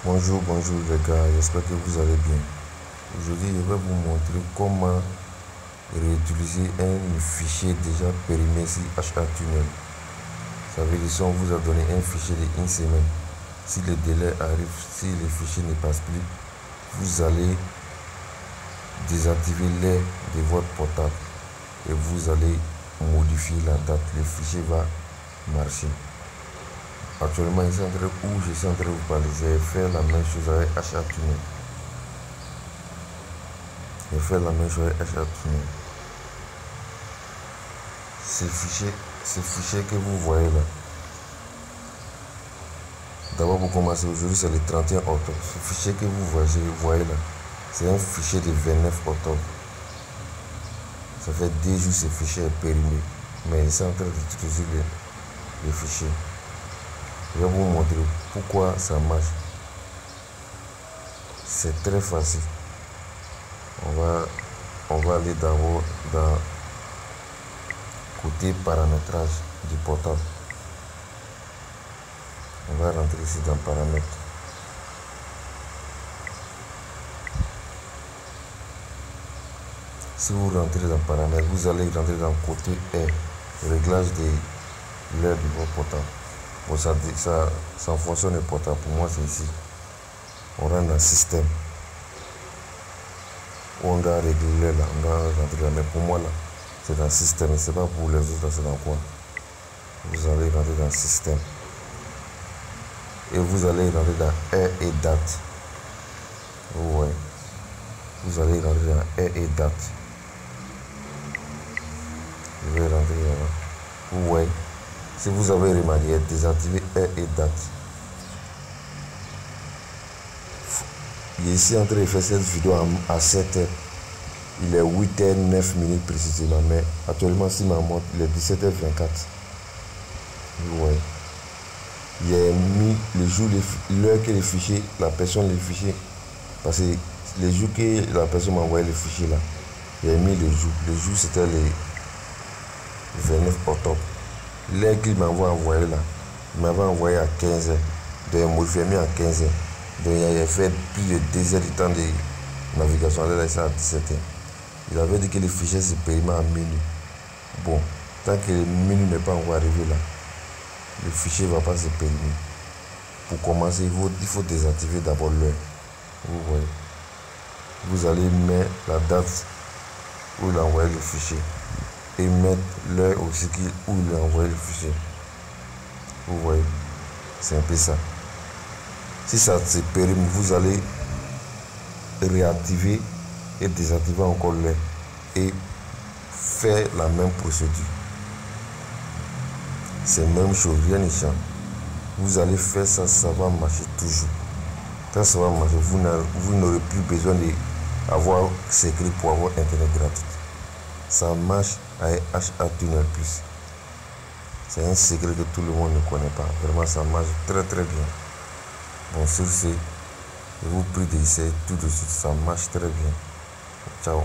Bonjour les gars, j'espère que vous allez bien. Aujourd'hui, je vais vous montrer comment réutiliser un fichier déjà périmé sur HATunnel. Ça veut dire si on vous a donné un fichier de 1 semaine, si le délai arrive, si le fichier ne passe plus, vous allez désactiver l'air de votre portable et vous allez modifier la date. Le fichier va marcher. Actuellement, je suis en train de vous parler. Je vais faire la même chose avec HATunnel. Je vais faire la même chose avec HATunnel. Ce fichier que vous voyez là. D'abord, pour commencer, aujourd'hui c'est le 31 octobre. Ce fichier que vous voyez là, c'est un fichier de 29 octobre. Ça fait 2 jours que ce fichier est périmé. Mais je suis en train d'utiliser le fichier. Je vais vous montrer pourquoi ça marche. C'est très facile. On va aller d'abord dans côté paramétrage du portable. On va rentrer ici dans paramètres. Si vous rentrez dans paramètres, vous allez rentrer dans côté air, réglage de l'air de votre portable. Bon, ça fonctionne le portable. Pour moi, c'est ici. On rentre dans système. On doit régler là, on doit rentrer là. Mais pour moi, là, c'est dans système. C'est pas pour les autres, c'est dans quoi? Vous allez rentrer dans système. Et vous allez rentrer dans heure et date. Ouais. Vous allez rentrer dans heure et date. Je vais rentrer là. Ouais. Si vous avez remarqué, désactiver heure et date. Il est ici en train de faire cette vidéo à 7h. Il est 8h09 précisément. Mais actuellement, si ma montre, il est 17h24. Ouais. Il a mis le jour, l'heure que le fichier, la personne le fichier, parce que le jour que la personne m'a envoyé le fichier là, il a mis le jour. Le jour c'était le 29 octobre. L'heure qu'il m'avait envoyé là, il m'avait envoyé à 15h. Donc il m'a mis à 15h. Donc il a fait plus de 2 heures de temps de navigation. Là, c'est à 17h. Il avait dit que le fichier se périmait à minuit. Bon, tant que le minuit n'est pas encore arrivé là, le fichier ne va pas se périmer. Pour commencer, il faut désactiver d'abord l'heure. Vous voyez. Vous allez mettre la date où il a envoyé le fichier. Et mettre l'heure aussi où il a envoyé le fichier. Vous voyez. C'est un peu ça. Si ça se périme, vous allez réactiver et désactiver encore l'heure. Et faire la même procédure. C'est la même chose, rien ne change. Vous allez faire ça, ça va marcher toujours. Quand ça va marcher, vous n'aurez plus besoin d'avoir secret pour avoir Internet gratuit. Ça marche avec HATunnel+. C'est un secret que tout le monde ne connaît pas. Vraiment, ça marche très très bien. Bon, sur ce, je vous prie d'essayer tout de suite. Ça marche très bien. Ciao.